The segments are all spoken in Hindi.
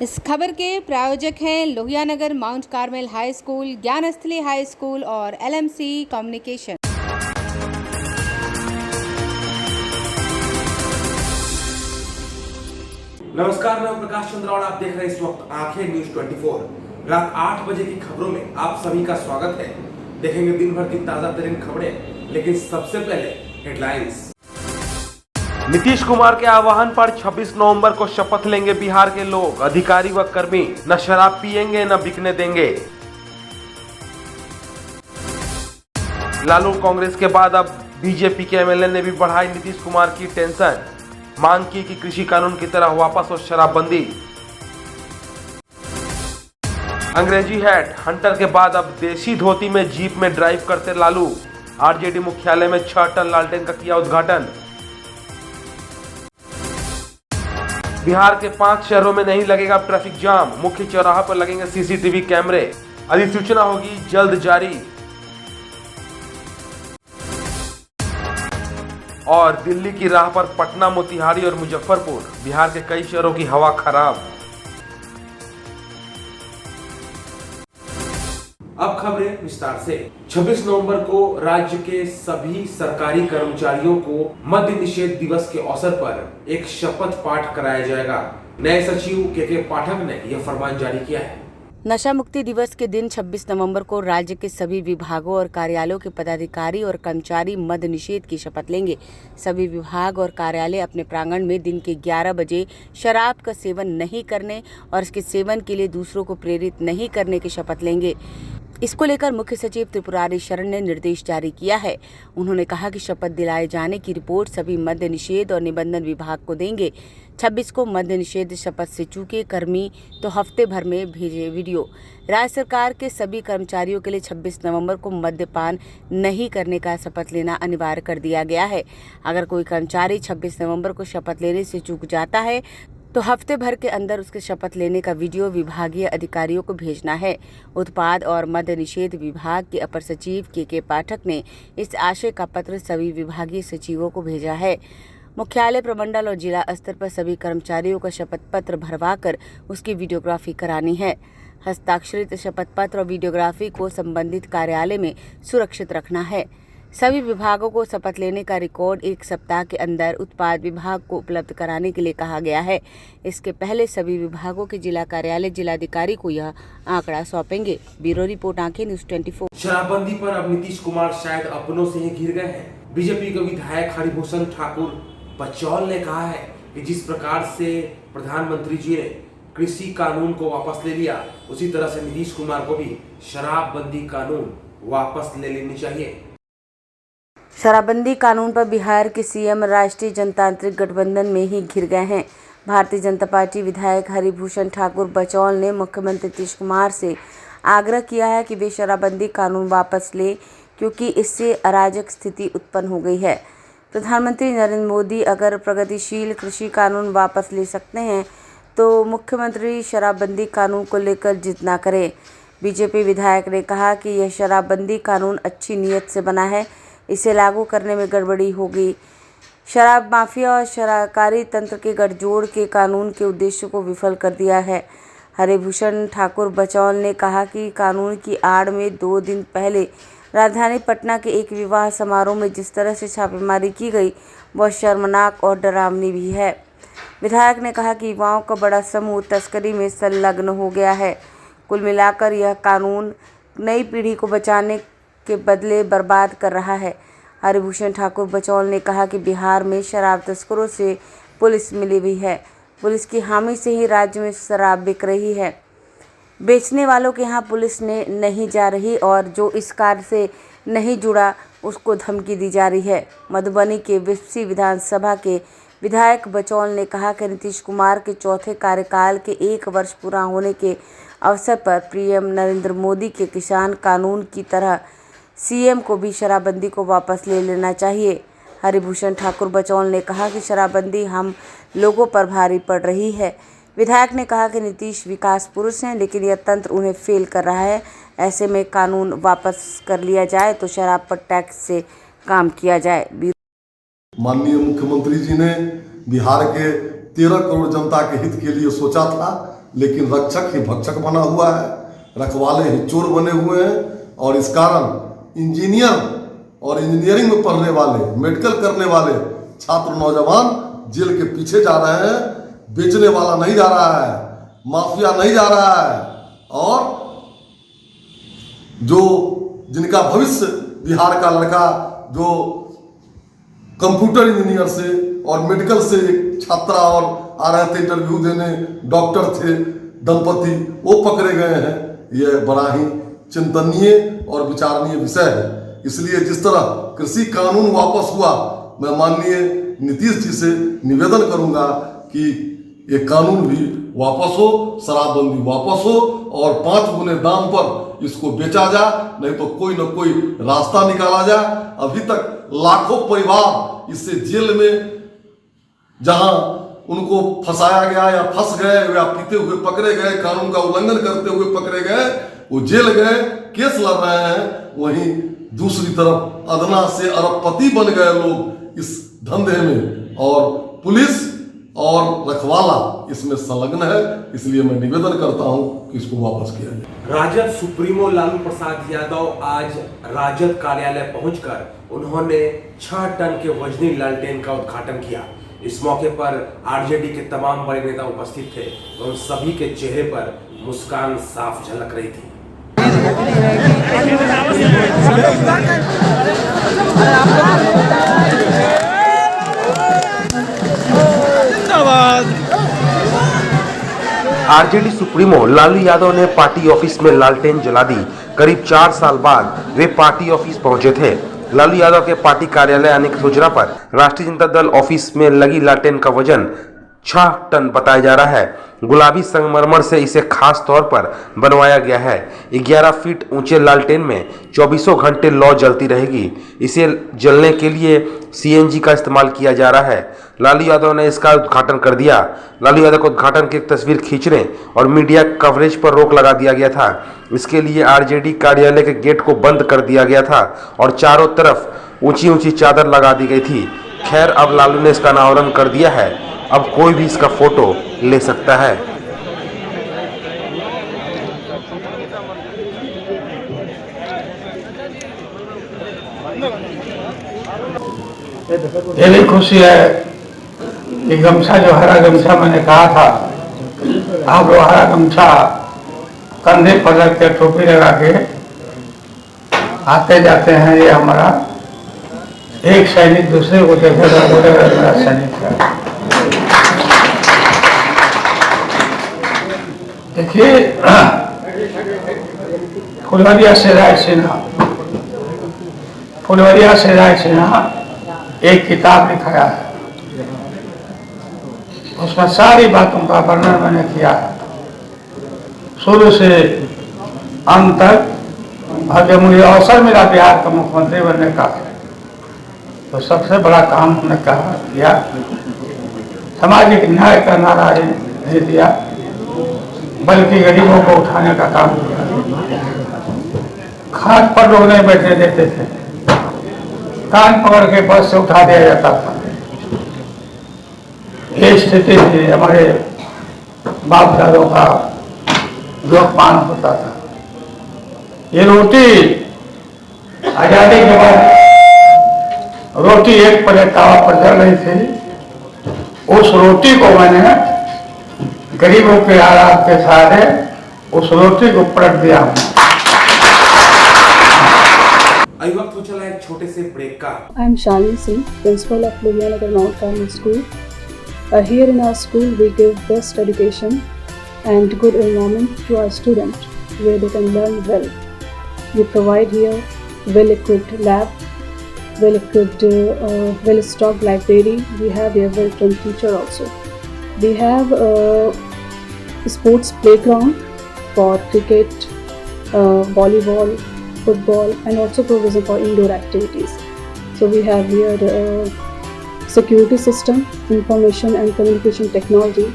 इस खबर के प्रायोजक हैं Lohianagar mount Carmel high school, Gyansthali high school और LMC कम्युनिकेशन। नमस्कार, मैं प्रकाश चंद्रा और आप देख रहे हैं इस वक्त आंखें न्यूज 24। रात 8 बजे की खबरों में आप सभी का स्वागत है। देखेंगे दिन भर की ताजा तरीन खबरें, लेकिन सबसे पहले हेडलाइंस। नीतीश कुमार के आह्वान पर 26 नवंबर को शपथ लेंगे बिहार के लोग, अधिकारी व कर्मी न शराब पिएंगे न बिकने देंगे। लालू कांग्रेस के बाद अब बीजेपी के एमएलए ने भी बढ़ाई नीतीश कुमार की टेंशन, मांग की कि कृषि कानून की तरह वापस हो शराबबंदी। अंग्रेजी हैट हंटर के बाद अब देशी धोती में जीप में ड्राइव करते लालू, आरजेडी मुख्यालय में 6 टन लालटेन का किया उद्घाटन। बिहार के 5 शहरों में नहीं लगेगा ट्रैफिक जाम, मुख्य चौराहा पर लगेंगे सीसीटीवी कैमरे, अधिसूचना होगी जल्द जारी। और दिल्ली की राह पर पटना, मोतिहारी और मुजफ्फरपुर, बिहार के कई शहरों की हवा खराब। अब खबरें विस्तार से। 26 नवंबर को राज्य के सभी सरकारी कर्मचारियों को मद्य निषेध दिवस के अवसर पर एक शपथ पाठ कराया जाएगा। नए सचिव के पाठक ने यह फरमान जारी किया है। नशा मुक्ति दिवस के दिन 26 नवंबर को राज्य के सभी विभागों और कार्यालयों के पदाधिकारी और कर्मचारी मद्य निषेध की शपथ लेंगे। सभी विभाग और कार्यालय अपने प्रांगण में दिन के 11 बजे शराब का सेवन नहीं करने और इसके सेवन के लिए दूसरों को प्रेरित नहीं करने की शपथ लेंगे। इसको लेकर मुख्य सचिव त्रिपुरारी शरण ने निर्देश जारी किया है। उन्होंने कहा कि शपथ दिलाए जाने की रिपोर्ट सभी मद्य निषेध और निबंधन विभाग को देंगे। 26 को मद्य निषेध शपथ से चूके कर्मी तो हफ्ते भर में भेजे वीडियो। राज्य सरकार के सभी कर्मचारियों के लिए 26 नवंबर को मद्यपान नहीं करने का शपथ लेना अनिवार्य कर दिया गया है। अगर कोई कर्मचारी 26 नवंबर को शपथ लेने से चूक जाता है तो हफ्ते भर के अंदर उसके शपथ लेने का वीडियो विभागीय अधिकारियों को भेजना है। उत्पाद और मद्य निषेध विभाग के अपर सचिव के पाठक ने इस आशय का पत्र सभी विभागीय सचिवों को भेजा है। मुख्यालय, प्रमंडल और जिला स्तर पर सभी कर्मचारियों का शपथ पत्र भरवाकर उसकी वीडियोग्राफी करानी है। हस्ताक्षरित शपथ पत्र और वीडियोग्राफी को संबंधित कार्यालय में सुरक्षित रखना है। सभी विभागों को शपथ लेने का रिकॉर्ड 1 सप्ताह के अंदर उत्पाद विभाग को उपलब्ध कराने के लिए कहा गया है। इसके पहले सभी विभागों के जिला कार्यालय जिलाधिकारी को यह आंकड़ा सौंपेंगे। ब्यूरो रिपोर्ट, आंखें न्यूज 24। शराबबंदी पर अब नीतीश कुमार शायद अपनों से ही घिर गए हैं। बीजेपी के विधायक हरिभूषण ठाकुर बचौल ने कहा है कि जिस प्रकार से प्रधानमंत्री जी ने कृषि कानून को वापस ले लिया, उसी तरह से नीतीश कुमार को भी शराबबंदी कानून वापस ले लेनी चाहिए। शराबबंदी कानून पर बिहार के सीएम राष्ट्रीय जनतांत्रिक गठबंधन में ही घिर गए हैं। भारतीय जनता पार्टी विधायक हरिभूषण ठाकुर बचौल ने मुख्यमंत्री नीतीश कुमार से आग्रह किया है कि वे शराबबंदी कानून वापस ले, क्योंकि इससे अराजक स्थिति उत्पन्न हो गई है। प्रधानमंत्री नरेंद्र मोदी अगर प्रगतिशील कृषि कानून वापस ले सकते हैं तो मुख्यमंत्री शराबबंदी कानून को लेकर जिद न करें। बीजेपी विधायक ने कहा कि यह शराबबंदी कानून अच्छी नीयत से बना है, इसे लागू करने में गड़बड़ी होगी। शराब माफिया और सरकारी तंत्र के गठजोड़ के कानून के उद्देश्य को विफल कर दिया है। हरिभूषण ठाकुर बचौल ने कहा कि कानून की आड़ में 2 दिन पहले राजधानी पटना के एक विवाह समारोह में जिस तरह से छापेमारी की गई, वह शर्मनाक और डरावनी भी है। विधायक ने कहा कि युवाओं का बड़ा समूह तस्करी में संलग्न हो गया है। कुल मिलाकर यह कानून नई पीढ़ी को बचाने के बदले बर्बाद कर रहा है। हरिभूषण ठाकुर बचौल ने कहा कि बिहार में शराब तस्करों से पुलिस मिली हुई है। पुलिस की हामी से ही राज्य में शराब बिक रही है। बेचने वालों के यहाँ पुलिस ने नहीं जा रही और जो इस कार्य से नहीं जुड़ा उसको धमकी दी जा रही है। मधुबनी के विपसी विधानसभा के विधायक बचौल ने कहा कि नीतीश कुमार के चौथे कार्यकाल के 1 वर्ष पूरा होने के अवसर पर पीएम नरेंद्र मोदी के किसान कानून की तरह सीएम को भी शराबबंदी को वापस ले लेना चाहिए। हरिभूषण ठाकुर बचौल ने कहा कि शराबबंदी हम लोगों पर भारी पड़ रही है। विधायक ने कहा कि नीतीश विकास पुरुष हैं, लेकिन यह तंत्र उन्हें फेल कर रहा है। ऐसे में कानून वापस कर लिया जाए तो शराब पर टैक्स से काम किया जाए। माननीय मुख्यमंत्री जी ने बिहार के 13 करोड़ जनता के हित के लिए सोचा था लेकिन रक्षक ही भक्षक बना हुआ है, रखवाले ही चोर बने हुए हैं। और इस कारण इंजीनियर और इंजीनियरिंग में पढ़ने वाले, मेडिकल करने वाले छात्र नौजवान जेल के पीछे जा रहे हैं। बेचने वाला नहीं जा रहा है, माफिया नहीं जा रहा है, और जो जिनका भविष्य बिहार का लड़का जो कंप्यूटर इंजीनियर से और मेडिकल से एक छात्रा और आ रहे थे इंटरव्यू देने, डॉक्टर थे दंपति, वो पकड़े गए हैं। यह बड़ा ही चिंतनीय और विचारणीय विषय है। इसलिए जिस तरह कृषि कानून वापस हुआ, मैं माननीय नीतीश जी से निवेदन करूंगा कि ये कानून भी वापस हो, शराबबंदी वापस हो और 5 गुने दाम पर इसको बेचा जा, नहीं तो कोई न कोई रास्ता निकाला जाए। अभी तक लाखों परिवार इससे जेल में, जहां उनको फंसाया गया या फंस गए या पीते हुए पकड़े गए, कानून का उल्लंघन करते हुए पकड़े गए, वो जेल गए, केस लड़ रहे हैं। वहीं दूसरी तरफ अदना से अरबपति बन गए लोग इस धंधे में, और पुलिस और रखवाला इसमें संलग्न है। इसलिए मैं निवेदन करता हूं कि इसको वापस किया जाए। राजद सुप्रीमो लालू प्रसाद यादव आज राजद कार्यालय पहुंचकर उन्होंने 6 टन के वजनी लालटेन का उद्घाटन किया। इस मौके पर आरजेडी के तमाम बड़े नेता उपस्थित थे। उन सभी के चेहरे पर मुस्कान साफ झलक रही थी। आरजेडी सुप्रीमो लालू यादव ने पार्टी ऑफिस में लालटेन जला दी। करीब 4 साल बाद वे पार्टी ऑफिस पहुंचे थे। लालू यादव के पार्टी कार्यालय आने की सूचना पर राष्ट्रीय जनता दल ऑफिस में लगी लालटेन का वजन 6 टन बताया जा रहा है। गुलाबी संगमरमर से इसे खास तौर पर बनवाया गया है। 11 फीट ऊंचे लालटेन में 24 घंटे लौ जलती रहेगी। इसे जलने के लिए सीएनजी का इस्तेमाल किया जा रहा है। लालू यादव ने इसका उद्घाटन कर दिया। लालू यादव को उद्घाटन की एक तस्वीर खींचने और मीडिया कवरेज पर रोक लगा दिया गया था। इसके लिए आरजेडी कार्यालय के गेट को बंद कर दिया गया था और चारों तरफ ऊंची ऊंची चादर लगा दी गई थी। खैर, अब लालू ने इसका अनावरण कर दिया है। अब कोई भी इसका फोटो ले सकता है। ये भी खुशी है कि गमछा, जो हरा गमछा मैंने कहा था, आप लोग हरा गमछा कंधे पर रख के, टोपी लगा के आते जाते हैं। ये हमारा एक सैनिक दूसरे को देखेगा, बोलेगा मेरा सैनिक है। देखिए, फुलवरिया से राय सिन्हा एक किताब लिखाया है। उसमें सारी बातों का वर्णन मैंने किया है, शुरू से अंत तक। और जब मुझे अवसर मिला बिहार का मुख्यमंत्री बनने का, तो सबसे बड़ा काम हमने किया, सामाजिक न्याय का नारा नहीं दिया, बल्कि गरीबों को उठाने का काम किया। खाट पर लोग नहीं बैठने देते थे, कान पकड़ के बस से उठा दिया जाता था। ये स्थिति थी हमारे बाप दादों का जो अपमान होता था। ये रोटी आजादी के बाद रोटी एक प्लेट तवा पर जल रही थी। उस रोटी को मैंने गरीबों के आराम के सहारे उस रोटी को पलट दिया। अभी वक्त हो चला एक छोटे से ब्रेक का। I am Shalini Singh, principal of Ludhiana Mount Carmel School. Here in our school, we give best education and good environment to our students, where they can learn well. We provide here well-equipped lab, well-equipped, well-stocked library. We have here well-trained teacher also. We have a sports playground for cricket, volleyball, football, and also provision for indoor activities. So we have here security system, information and communication technology.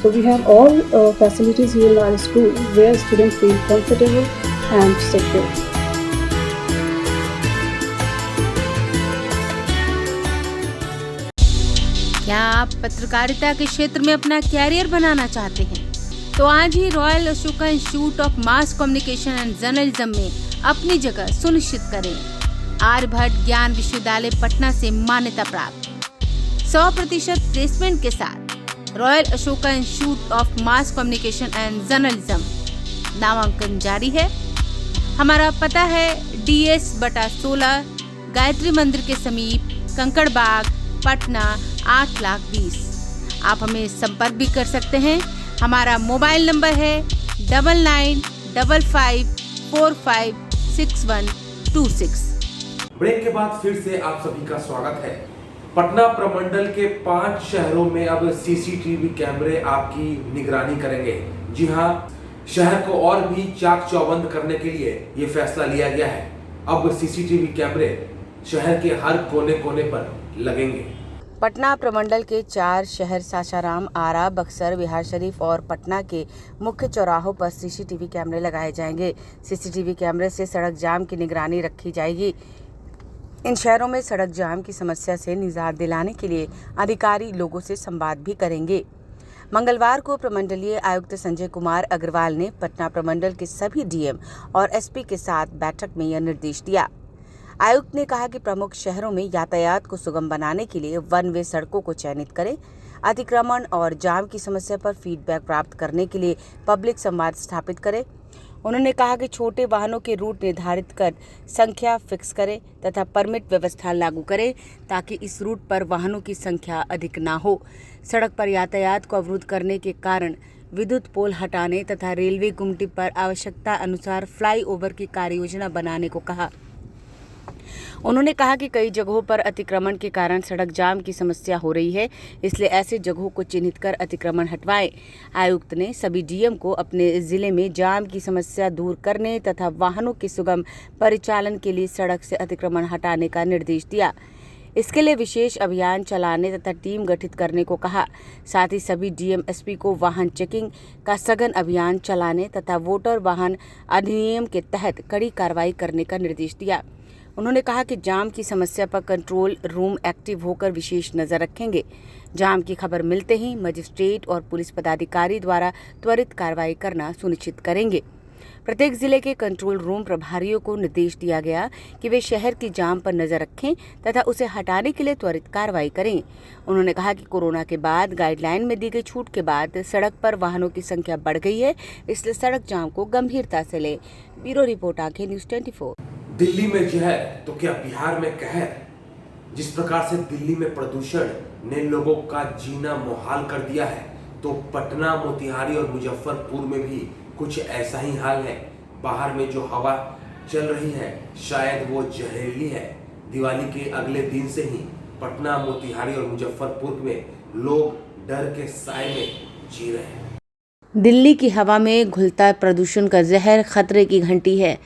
So we have all facilities here in our school where students feel comfortable and secure. क्या आप पत्रकारिता के क्षेत्र में अपना कैरियर बनाना चाहते हैं? तो आज ही royal Ashoka institute of mass communication and journalism में अपनी जगह सुनिश्चित करें। आर्यभट्ट ज्ञान विश्वविद्यालय पटना से मान्यता प्राप्त 100% प्लेसमेंट के साथ royal Ashoka institute of mass communication and journalism नामांकन जारी है। हमारा पता है DS/16 गायत्री मंदिर के समीप कंकड़बाग पटना 8,20,000। आप हमें संपर्क भी कर सकते हैं। हमारा मोबाइल नंबर है 9955456126। ब्रेक के बाद फिर से आप सभी का स्वागत है। पटना प्रमंडल के 5 शहरों में अब CCTV कैमरे आपकी निगरानी करेंगे। जी हाँ, शहर को और भी चाक चौबंद करने के लिए ये फैसला लिया गया है। अब CCTV कैमरे शहर के हर कोने कोने पर लगेंगे। पटना प्रमंडल के 4 शहर सासाराम, आरा, बक्सर, बिहारशरीफ और पटना के मुख्य चौराहों पर CCTV कैमरे लगाए जाएंगे। CCTV कैमरे से सड़क जाम की निगरानी रखी जाएगी। इन शहरों में सड़क जाम की समस्या से निजात दिलाने के लिए अधिकारी लोगों से संवाद भी करेंगे। मंगलवार को प्रमंडलीय आयुक्त संजय कुमार अग्रवाल ने पटना प्रमंडल के सभी DM और SP के साथ बैठक में यह निर्देश दिया। आयुक्त ने कहा कि प्रमुख शहरों में यातायात को सुगम बनाने के लिए वन वे सड़कों को चयनित करें, अतिक्रमण और जाम की समस्या पर फीडबैक प्राप्त करने के लिए पब्लिक संवाद स्थापित करें। उन्होंने कहा कि छोटे वाहनों के रूट निर्धारित कर संख्या फिक्स करें तथा परमिट व्यवस्था लागू करें ताकि इस रूट पर वाहनों की संख्या अधिक ना हो। सड़क पर यातायात को अवरुद्ध करने के कारण विद्युत पोल हटाने तथा रेलवे गुमटी पर आवश्यकता अनुसार फ्लाईओवर की कार्ययोजना बनाने को कहा। उन्होंने कहा कि कई जगहों पर अतिक्रमण के कारण सड़क जाम की समस्या हो रही है, इसलिए ऐसे जगहों को चिन्हित कर अतिक्रमण हटवाएं। आयुक्त ने सभी DM को अपने जिले में जाम की समस्या दूर करने तथा वाहनों के सुगम परिचालन के लिए सड़क से अतिक्रमण हटाने का निर्देश दिया। इसके लिए विशेष अभियान चलाने तथा टीम गठित करने को कहा। साथ ही सभी DM SP को वाहन चेकिंग का सघन अभियान चलाने तथा वोटर वाहन अधिनियम के तहत कड़ी कार्रवाई करने का निर्देश दिया। उन्होंने कहा कि जाम की समस्या पर कंट्रोल रूम एक्टिव होकर विशेष नजर रखेंगे। जाम की खबर मिलते ही मजिस्ट्रेट और पुलिस पदाधिकारी द्वारा त्वरित कार्रवाई करना सुनिश्चित करेंगे। प्रत्येक जिले के कंट्रोल रूम प्रभारियों को निर्देश दिया गया कि वे शहर की जाम पर नजर रखें तथा उसे हटाने के लिए त्वरित कार्रवाई करें। उन्होंने कहा कि कोरोना के बाद गाइडलाइन में दी गई छूट के बाद सड़क पर वाहनों की संख्या बढ़ गई है, इसलिए सड़क जाम को गंभीरता से लें। ब्यूरो रिपोर्ट आंखें न्यूज़ 24। दिल्ली में जहर तो क्या बिहार में कहर। जिस प्रकार से दिल्ली में प्रदूषण ने लोगों का जीना मुहाल कर दिया है, तो पटना, मोतिहारी और मुजफ्फरपुर में भी कुछ ऐसा ही हाल है। बाहर में जो हवा चल रही है शायद वो जहरीली है। दिवाली के अगले दिन से ही पटना, मोतिहारी और मुजफ्फरपुर में लोग डर के साए में जी रहे हैं। दिल्ली की हवा में घुलता प्रदूषण का जहर खतरे की घंटी है।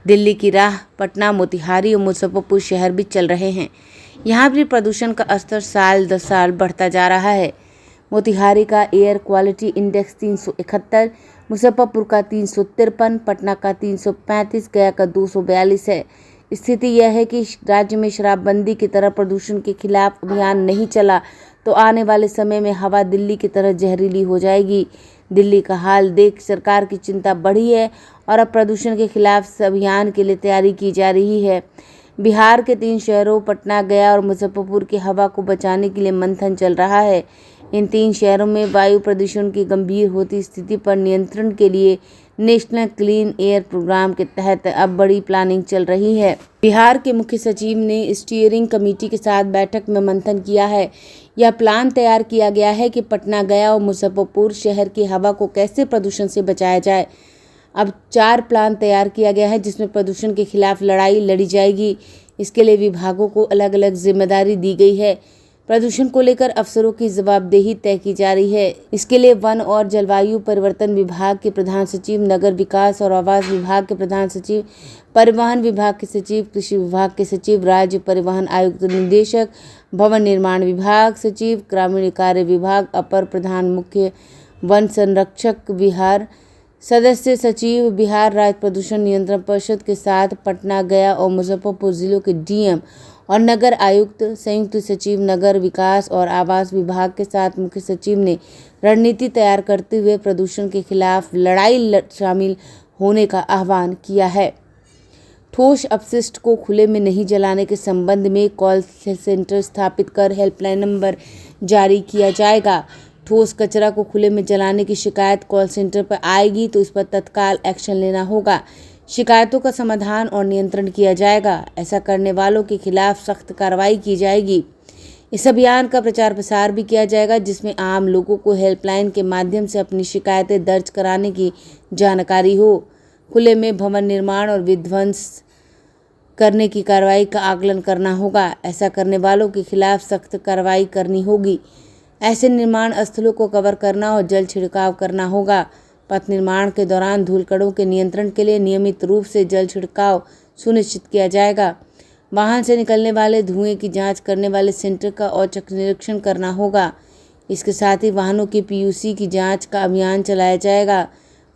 दिल्ली की राह पटना, मोतिहारी और मुजफ्फरपुर शहर भी चल रहे हैं। यहाँ भी प्रदूषण का स्तर साल दर साल बढ़ता जा रहा है। मोतिहारी का एयर क्वालिटी इंडेक्स 371, मुजफ्फरपुर का 353, पटना का 335, गया का 242 है। स्थिति यह है कि राज्य में शराबबंदी की तरह प्रदूषण के खिलाफ अभियान नहीं चला तो आने वाले समय में हवा दिल्ली की तरह जहरीली हो जाएगी। दिल्ली का हाल देख सरकार की चिंता बढ़ी है और अब प्रदूषण के खिलाफ अभियान के लिए तैयारी की जा रही है। बिहार के 3 शहरों पटना, गया और मुजफ्फरपुर की हवा को बचाने के लिए मंथन चल रहा है। इन 3 शहरों में वायु प्रदूषण की गंभीर होती स्थिति पर नियंत्रण के लिए नेशनल क्लीन एयर प्रोग्राम के तहत अब बड़ी प्लानिंग चल रही है। बिहार के मुख्य सचिव ने स्टीयरिंग कमेटी के साथ बैठक में मंथन किया है। यह प्लान तैयार किया गया है कि पटना, गया और मुजफ्फरपुर शहर की हवा को कैसे प्रदूषण से बचाया जाए। अब 4 प्लान तैयार किया गया है जिसमें प्रदूषण के खिलाफ लड़ाई लड़ी जाएगी। इसके लिए विभागों को अलग अलग जिम्मेदारी दी गई है। प्रदूषण को लेकर अफसरों की जवाबदेही तय की जा रही है। इसके लिए वन और जलवायु परिवर्तन विभाग के प्रधान सचिव, नगर विकास और आवास विभाग के प्रधान सचिव, परिवहन विभाग के सचिव, कृषि विभाग के सचिव, राज्य परिवहन आयुक्त निदेशक, भवन निर्माण विभाग सचिव, ग्रामीण कार्य विभाग अपर प्रधान मुख्य वन संरक्षक, बिहार सदस्य सचिव, बिहार राज्य प्रदूषण नियंत्रण परिषद के साथ पटना, गया और मुजफ्फरपुर जिलों के DM और नगर आयुक्त, संयुक्त सचिव नगर विकास और आवास विभाग के साथ मुख्य सचिव ने रणनीति तैयार करते हुए प्रदूषण के खिलाफ लड़ाई शामिल होने का आह्वान किया है। ठोस अपशिष्ट को खुले में नहीं जलाने के संबंध में कॉल सेंटर स्थापित कर हेल्पलाइन नंबर जारी किया जाएगा। ठोस कचरा को खुले में जलाने की शिकायत कॉल सेंटर पर आएगी तो इस पर तत्काल एक्शन लेना होगा। शिकायतों का समाधान और नियंत्रण किया जाएगा। ऐसा करने वालों के खिलाफ सख्त कार्रवाई की जाएगी। इस अभियान का प्रचार प्रसार भी किया जाएगा, जिसमें आम लोगों को हेल्पलाइन के माध्यम से अपनी शिकायतें दर्ज कराने की जानकारी हो। खुले में भवन निर्माण और विध्वंस करने की कार्रवाई का आकलन करना होगा। ऐसा करने वालों के खिलाफ सख्त कार्रवाई करनी होगी। ऐसे निर्माण स्थलों को कवर करना और जल छिड़काव करना होगा। पथ निर्माण के दौरान धूलकणों के नियंत्रण के लिए नियमित रूप से जल छिड़काव सुनिश्चित किया जाएगा। वाहन से निकलने वाले धुएं की जांच करने वाले सेंटर का औचक निरीक्षण करना होगा। इसके साथ ही वाहनों की PUC की जांच का अभियान चलाया जाएगा।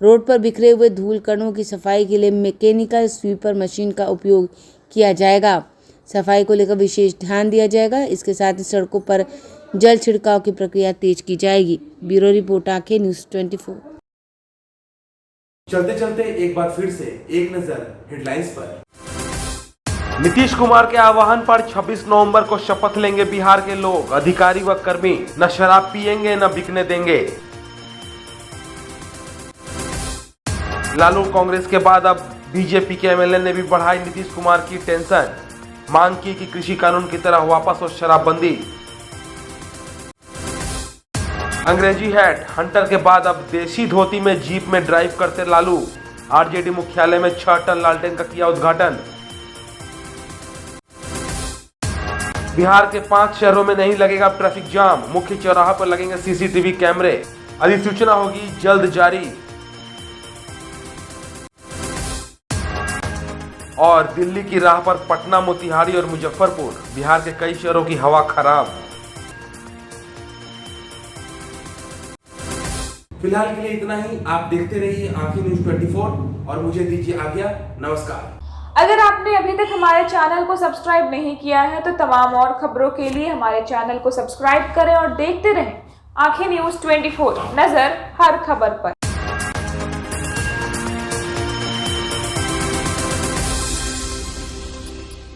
रोड पर बिखरे हुए धूल कणों की सफाई के लिए मैकेनिकल स्वीपर मशीन का उपयोग किया जाएगा। सफाई को लेकर विशेष ध्यान दिया जाएगा। इसके साथ ही सड़कों पर जल छिड़काव की प्रक्रिया तेज की जाएगी। ब्यूरो रिपोर्ट आंखें न्यूज़ 24। चलते चलते एक बार फिर से एक नजर हेडलाइंस पर। नीतीश कुमार के आह्वान पर 26 नवंबर को शपथ लेंगे बिहार के लोग। अधिकारी व कर्मी न शराब पिएंगे न बिकने देंगे। लालू कांग्रेस के बाद अब बीजेपी के MLA ने भी बढ़ाई नीतीश कुमार की टेंशन। मांग की कि कृषि कानून की तरह वापस हो शराबबंदी। अंग्रेजी हैट हंटर के बाद अब देशी धोती में जीप में ड्राइव करते लालू। RJD मुख्यालय में 6 टन लालटेन का किया उद्घाटन। बिहार के 5 शहरों में नहीं लगेगा ट्रैफिक जाम। मुख्य चौराहा पर लगेंगे CCTV कैमरे। अधिसूचना होगी जल्द जारी। और दिल्ली की राह पर पटना, मोतिहारी और मुजफ्फरपुर। बिहार के कई शहरों की हवा खराब। फिलहाल के लिए इतना ही। आप देखते रहिए आंखें न्यूज़ 24 और मुझे दीजिए आज्ञा। नमस्कार। अगर आपने अभी तक हमारे चैनल को सब्सक्राइब नहीं किया है तो तमाम और खबरों के लिए हमारे चैनल को सब्सक्राइब करें और देखते रहें आंखें न्यूज़ 24, नजर हर खबर पर।